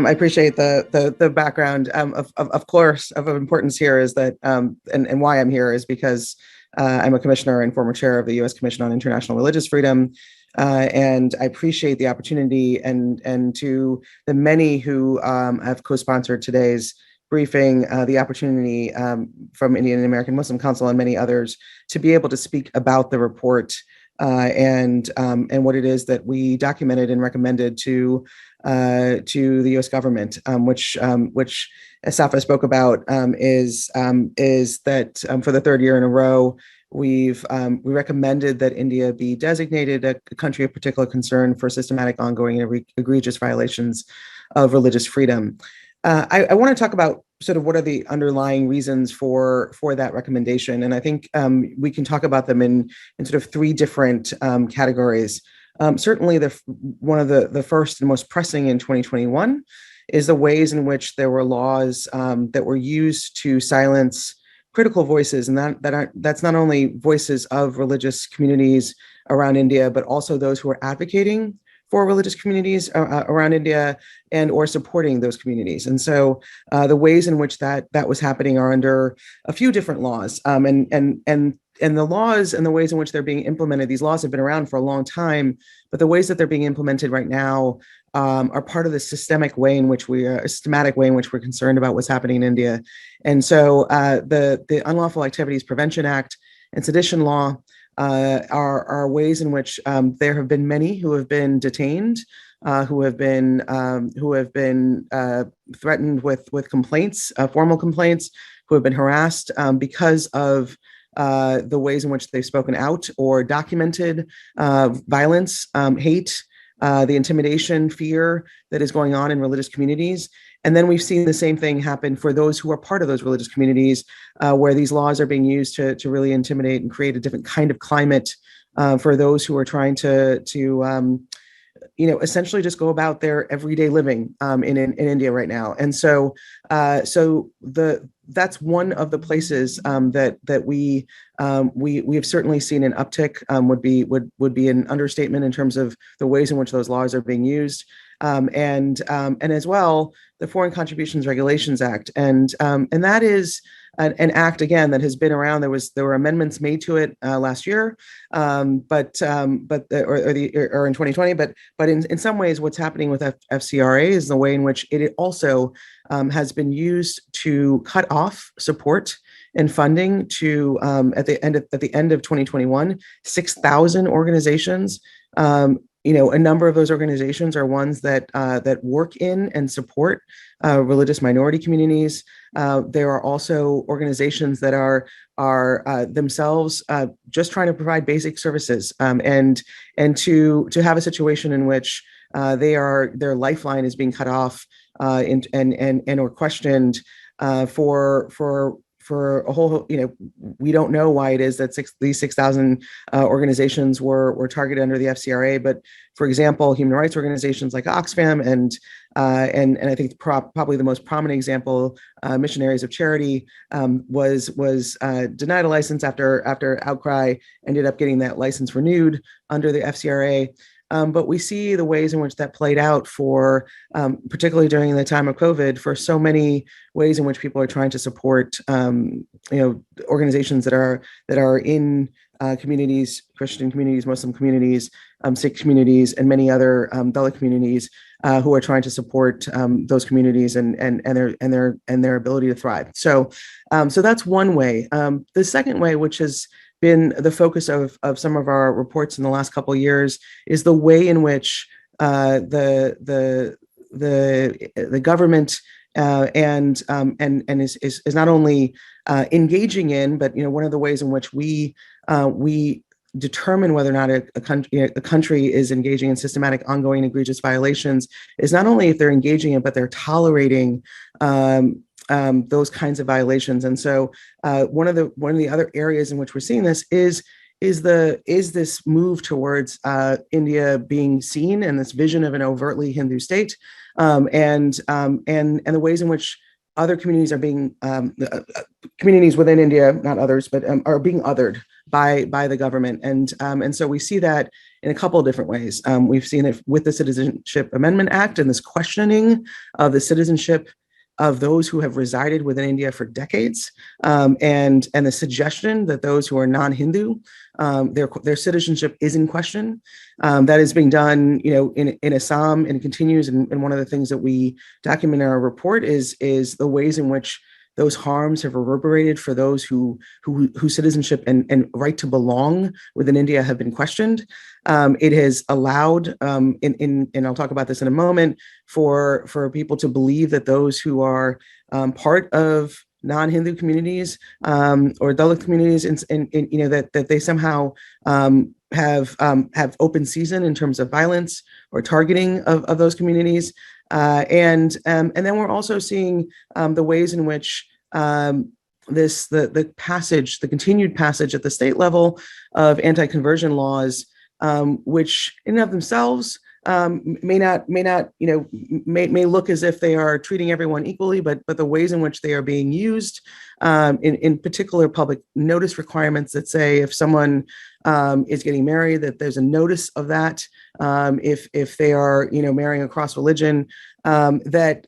I appreciate the background. Of course, of importance here is that, and why I'm here is because I'm a commissioner and former chair of the U.S. Commission on International Religious Freedom, and I appreciate the opportunity and to the many who have co-sponsored today's briefing, the opportunity from Indian American Muslim Council and many others to be able to speak about the report and what it is that we documented and recommended to the U.S. government, which as Safa spoke about, is that for the third year in a row, we recommended that India be designated a country of particular concern for systematic, ongoing, and egregious violations of religious freedom. I want to talk about sort of what are the underlying reasons for that recommendation, and I think we can talk about them in sort of three different categories. Certainly, one of the first and most pressing in 2021 is the ways in which there were laws that were used to silence critical voices, and that's not only voices of religious communities around India, but also those who are advocating for religious communities around India and or supporting those communities. And so the ways in which that was happening are under a few different laws, and the laws and the ways in which they're being implemented. These laws have been around for a long time, but the ways that they're being implemented right now are part of the systematic way in which we're concerned about what's happening in India. And so the Unlawful Activities Prevention Act and sedition law are ways in which there have been many who have been detained, who have been threatened with complaints, formal complaints, who have been harassed because of the ways in which they've spoken out or documented violence, hate, the intimidation, fear that is going on in religious communities. And then we've seen the same thing happen for those who are part of those religious communities, where these laws are being used to really intimidate and create a different kind of climate for those who are trying to essentially just go about their everyday living in India right now. And so that's one of the places that we have certainly seen an uptick. Would be an understatement in terms of the ways in which those laws are being used. And as well, the Foreign Contributions Regulations Act, and that is an act again that has been around. There were amendments made to it last year, or in 2020. But in some ways, what's happening with FCRA is the way in which it also has been used to cut off support and funding to at the end of 2021, 6,000 organizations. A number of those organizations are ones that work in and support religious minority communities. There are also organizations that are themselves just trying to provide basic services, and to have a situation in which their lifeline is being cut off and or questioned for a whole, we don't know why it is that these 6,000 organizations were targeted under the FCRA. But for example, human rights organizations like Oxfam and I think probably the most prominent example, Missionaries of Charity, was denied a license after outcry, ended up getting that license renewed under the FCRA. But we see the ways in which that played out for, particularly during the time of COVID, for so many ways in which people are trying to support, organizations that are in communities, Christian communities, Muslim communities, Sikh communities, and many other Dalit communities who are trying to support those communities and their ability to thrive. So that's one way. The second way, which has been the focus of some of our reports in the last couple of years, is the way in which the government and is not only engaging in, but one of the ways in which we determine whether or not a country is engaging in systematic, ongoing, egregious violations is not only if they're engaging in, but they're tolerating those kinds of violations. And so one of the other areas in which we're seeing this is this move towards India being seen in this vision of an overtly Hindu state, and the ways in which other communities are being communities within India, not others, but are being othered by the government, and so we see that in a couple of different ways. We've seen it with the Citizenship Amendment Act and this questioning of the citizenship of those who have resided within India for decades, and the suggestion that those who are non-Hindu, their citizenship is in question. That is being done, in Assam, and continues. And one of the things that we document in our report is the ways in which those harms have reverberated for those whose citizenship and right to belong within India have been questioned. It has allowed, and I'll talk about this in a moment, for people to believe that those who are part of non-Hindu communities or Dalit communities, that they somehow have open season in terms of violence or targeting of those communities. And then we're also seeing the ways in which the continued passage at the state level of anti-conversion laws, which in and of themselves may look as if they are treating everyone equally, but the ways in which they are being used, in particular public notice requirements that say if someone is getting married, that there's a notice of that. If they are marrying across religion, that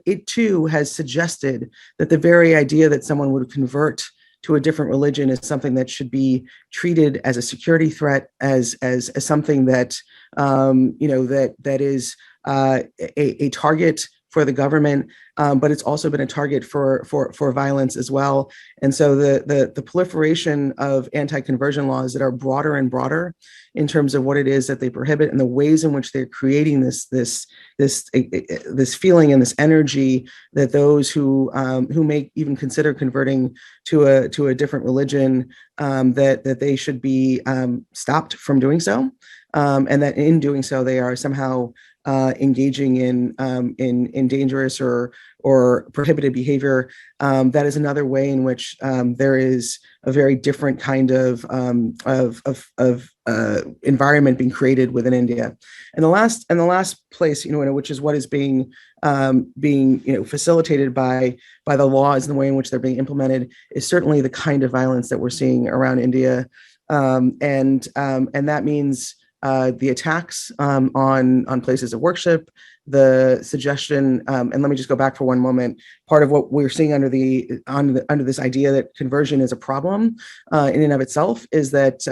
it too has suggested that the very idea that someone would convert to a different religion is something that should be treated as a security threat, as something that that is a target for the government, but it's also been a target for violence as well. And so the proliferation of anti-conversion laws that are broader and broader in terms of what it is that they prohibit and the ways in which they're creating this feeling and this energy that those who may even consider converting to a different religion, that they should be stopped from doing so, and that in doing so they are somehow engaging in dangerous or prohibited behavior. That is another way in which there is a very different kind of environment being created within India. And the last place, which is what is being facilitated by the laws and the way in which they're being implemented, is certainly the kind of violence that we're seeing around India, and that means the attacks on places of worship, the suggestion, and let me just go back for one moment. Part of what we're seeing under this idea that conversion is a problem in and of itself is that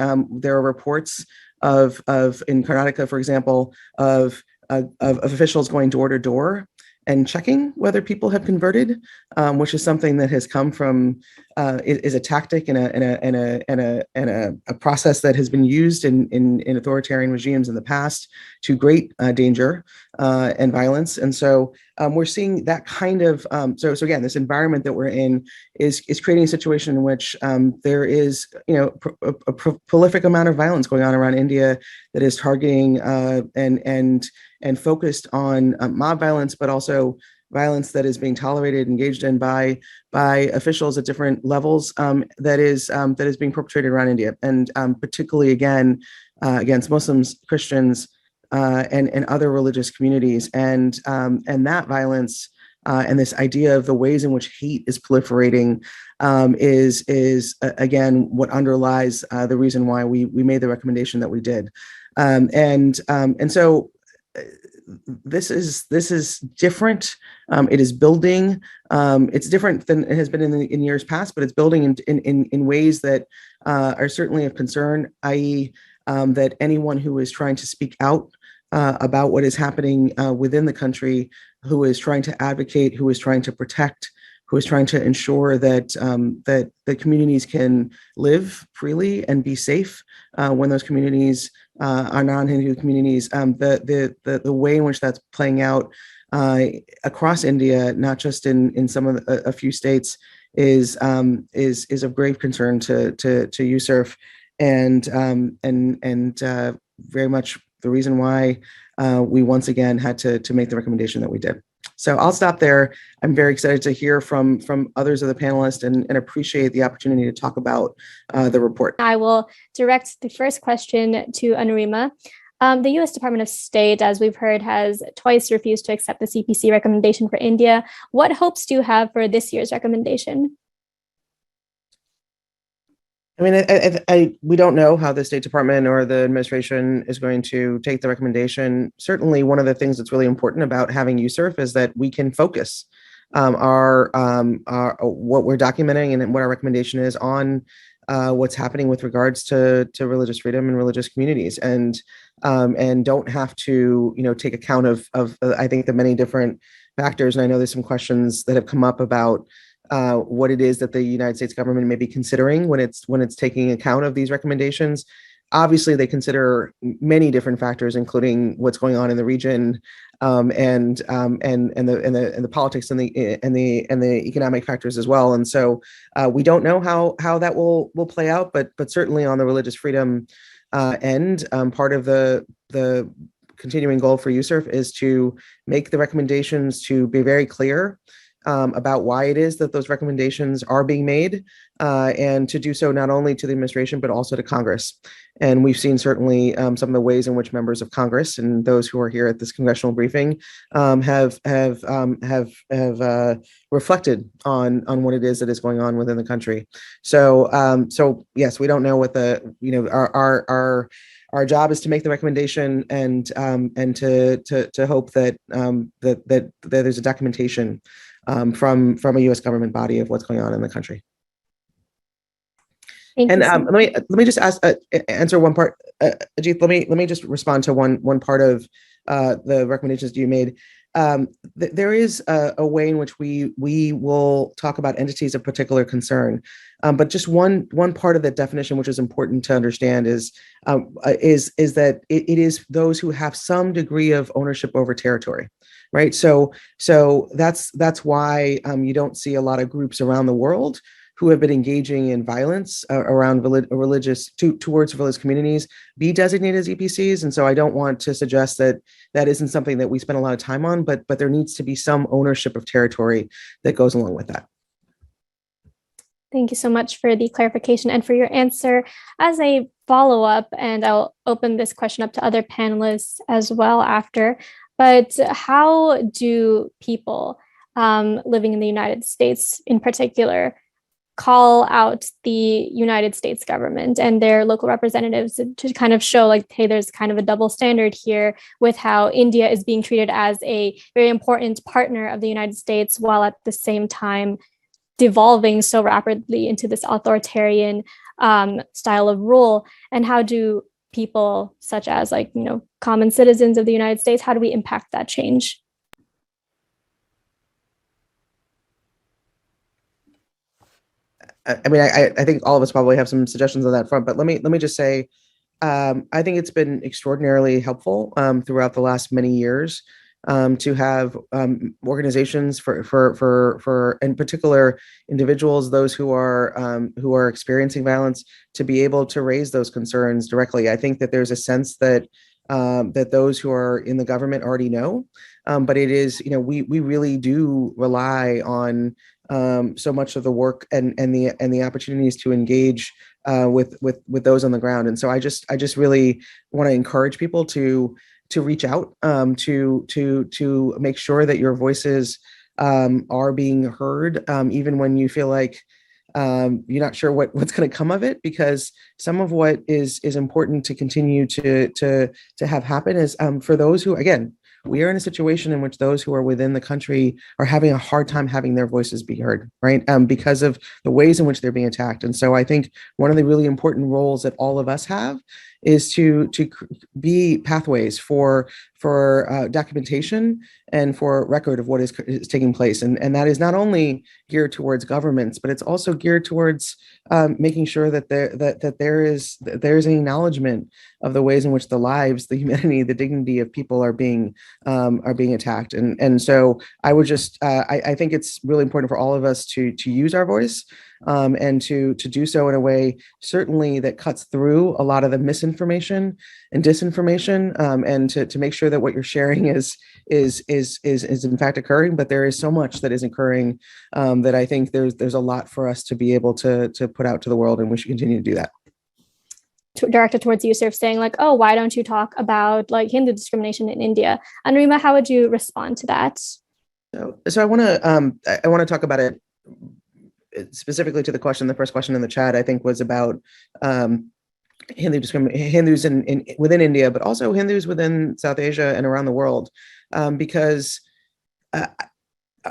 there are reports of in Karnataka, for example, of officials going door to door and checking whether people have converted, which is something that has come from is a tactic and a process that has been used in authoritarian regimes in the past to great danger and violence. And so we're seeing that kind of so again, this environment that we're in is creating a situation in which there is a prolific amount of violence going on around India that is targeting and focused on mob violence, but also violence that is being tolerated, engaged in by officials at different levels, that is being perpetrated around India, and particularly again against Muslims, Christians, and other religious communities, and that violence and this idea of the ways in which hate is proliferating is again what underlies the reason why we made the recommendation that we did, and so. This is different. It is building. It's different than it has been in years past, but it's building in ways that are certainly of concern, i.e., that anyone who is trying to speak out about what is happening within the country, who is trying to advocate, who is trying to protect, who is trying to ensure that that the communities can live freely and be safe when those communities are non-Hindu communities. The way in which that's playing out across India, not just in some of a few states, is of grave concern to USCIRF, and very much the reason why we once again had to make the recommendation that we did. So I'll stop there. I'm very excited to hear from others of the panelists and appreciate the opportunity to talk about the report. I will direct the first question to Anurima. The US Department of State, as we've heard, has twice refused to accept the CPC recommendation for India. What hopes do you have for this year's recommendation? I mean, we don't know how the State Department or the administration is going to take the recommendation. Certainly, one of the things that's really important about having USCIRF is that we can focus our what we're documenting and what our recommendation is on what's happening with regards to religious freedom and religious communities, and don't have to take account of I think the many different factors. And I know there's some questions that have come up about what it is that the United States government may be considering when it's taking account of these recommendations. Obviously, they consider many different factors, including what's going on in the region, and the politics and the economic factors as well. And so we don't know how that will play out, but certainly on the religious freedom end, part of the continuing goal for USCIRF is to make the recommendations to be very clear about why it is that those recommendations are being made, and to do so not only to the administration but also to Congress. And we've seen certainly some of the ways in which members of Congress and those who are here at this congressional briefing have reflected on what it is that is going on within the country. So yes, we don't know what our job is to make the recommendation and to hope that that there's a documentation from a U.S. government body of what's going on in the country. Thank And you so let me just answer one part, Ajit. Let me just respond to one part of the recommendations you made. There is a way in which we will talk about entities of particular concern, but just one part of that definition, which is important to understand, is that it is those who have some degree of ownership over territory, right? So that's why you don't see a lot of groups around the world who have been engaging in violence around towards religious communities be designated as EPCs. And so I don't want to suggest that that isn't something that we spend a lot of time on, but there needs to be some ownership of territory that goes along with that. Thank you so much for the clarification and for your answer. As a follow-up, and I'll open this question up to other panelists as well after, but how do people living in the United States in particular call out the United States government and their local representatives to kind of show like, hey, there's kind of a double standard here with how India is being treated as a very important partner of the United States, while at the same time devolving so rapidly into this authoritarian style of rule? And how do people such as common citizens of the United States, how do we impact that change? I mean, I think all of us probably have some suggestions on that front, but let me just say, I think it's been extraordinarily helpful throughout the last many years to have organizations for in particular individuals, those who are experiencing violence, to be able to raise those concerns directly. I think that there's a sense that that those who are in the government already know, but it is, we really do rely on so much of the work and the opportunities to engage with those on the ground. And so I just really want to encourage people to reach out, to make sure that your voices are being heard, even when you feel like you're not sure what's going to come of it, because some of what is important to continue to have happen is for those who, again, we are in a situation in which those who are within the country are having a hard time having their voices be heard, right? Because of the ways in which they're being attacked. And so I think one of the really important roles that all of us have is to be pathways for documentation and for record of what is taking place. And that is not only geared towards governments, but it's also geared towards making sure that there is an acknowledgement of the ways in which the lives, the humanity, the dignity of people are being attacked. And so I would just I think it's really important for all of us to use our voice, and to do so in a way certainly that cuts through a lot of the misinformation and disinformation, and to make sure that what you're sharing is in fact occurring. But there is so much that is occurring that I think there's a lot for us to be able to put out to the world, and we should continue to do that. directed towards Yusuf, saying like, "Oh, why don't you talk about like Hindu discrimination in India?" And Rima, how would you respond to that? So I want to talk about it specifically to the question. The first question in the chat, I think, was about Hindus within India, but also Hindus within South Asia and around the world, because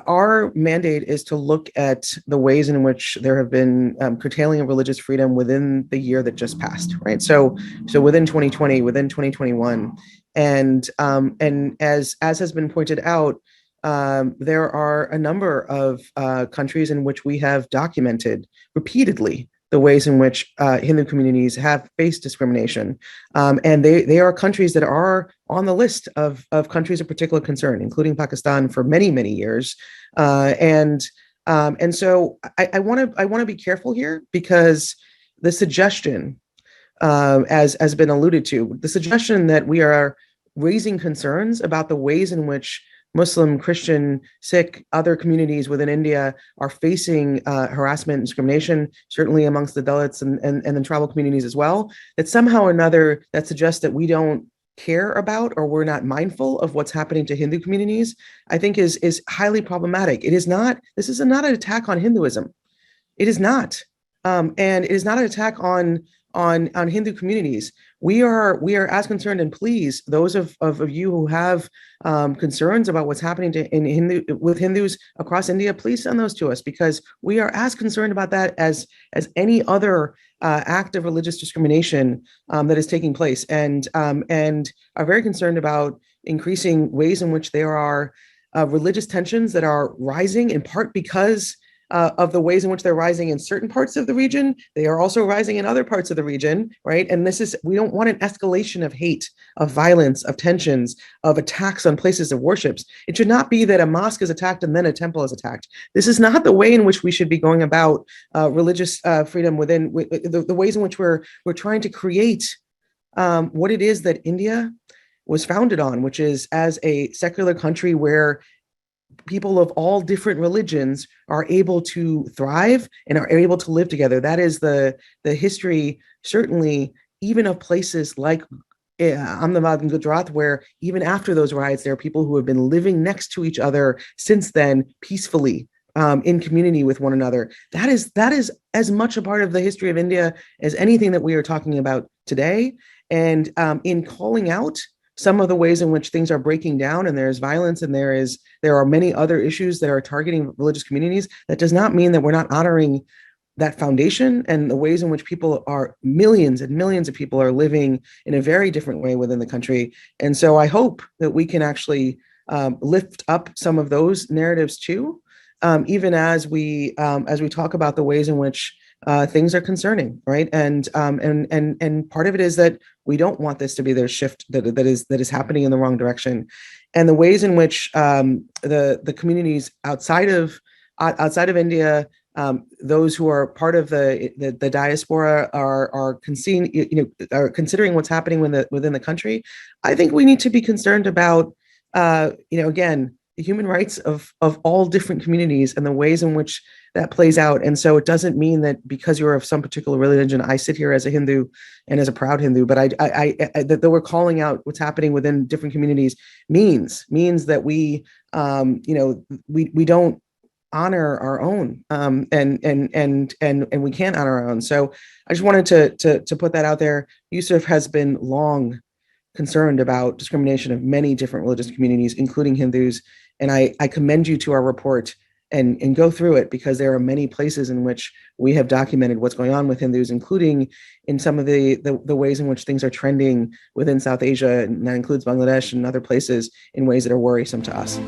our mandate is to look at the ways in which there have been curtailing of religious freedom within the year that just passed, right? So within 2020, within 2021, and as has been pointed out, there are a number of countries in which we have documented repeatedly the ways in which Hindu communities have faced discrimination. And they are countries that are on the list of countries of particular concern, including Pakistan for many, many years. And so I want to be careful here, because the suggestion, as has been alluded to, the suggestion that we are raising concerns about the ways in which Muslim, Christian, Sikh, other communities within India are facing harassment and discrimination, certainly amongst the Dalits and the tribal communities as well, that somehow or another that suggests that we don't care about or we're not mindful of what's happening to Hindu communities, I think is highly problematic. It is not, this is not an attack on Hinduism. It is not. And it is not an attack on Hindu communities. We are as concerned, and please, those of you who have concerns about what's happening with Hindus across India, please send those to us, because we are as concerned about that as any other act of religious discrimination that is taking place, and are very concerned about increasing ways in which there are religious tensions that are rising, in part because of the ways in which they're rising in certain parts of the region. They are also rising in other parts of the region, right? And we don't want an escalation of hate, of violence, of tensions, of attacks on places of worships. It should not be that a mosque is attacked and then a temple is attacked. This is not the way in which we should be going about religious freedom within the ways in which we're trying to create what it is that India was founded on, which is as a secular country where people of all different religions are able to thrive and are able to live together. That is the history, certainly, even of places like Ahmedabad and Gujarat, where even after those riots, there are people who have been living next to each other since then, peacefully, in community with one another. That is as much a part of the history of India as anything that we are talking about today. And in calling out some of the ways in which things are breaking down, and there's violence, and there are many other issues that are targeting religious communities, that does not mean that we're not honoring that foundation and the ways in which millions and millions of people are living in a very different way within the country. And so I hope that we can actually lift up some of those narratives too, even as we talk about the ways in which things are concerning, right? And part of it is that we don't want this to be the shift that is happening in the wrong direction, and the ways in which the communities outside of India, those who are part of the diaspora are considering what's happening within the country. I think we need to be concerned about again, the human rights of all different communities and the ways in which that plays out. And so it doesn't mean that because you're of some particular religion, I sit here as a Hindu and as a proud Hindu, but that we're calling out what's happening within different communities means that we don't honor our own, and we can't honor our own. So I just wanted to put that out there. Yusuf has been long concerned about discrimination of many different religious communities, including Hindus. And I commend you to our report and go through it, because there are many places in which we have documented what's going on with Hindus, including in some of the ways in which things are trending within South Asia, and that includes Bangladesh and other places, in ways that are worrisome to us.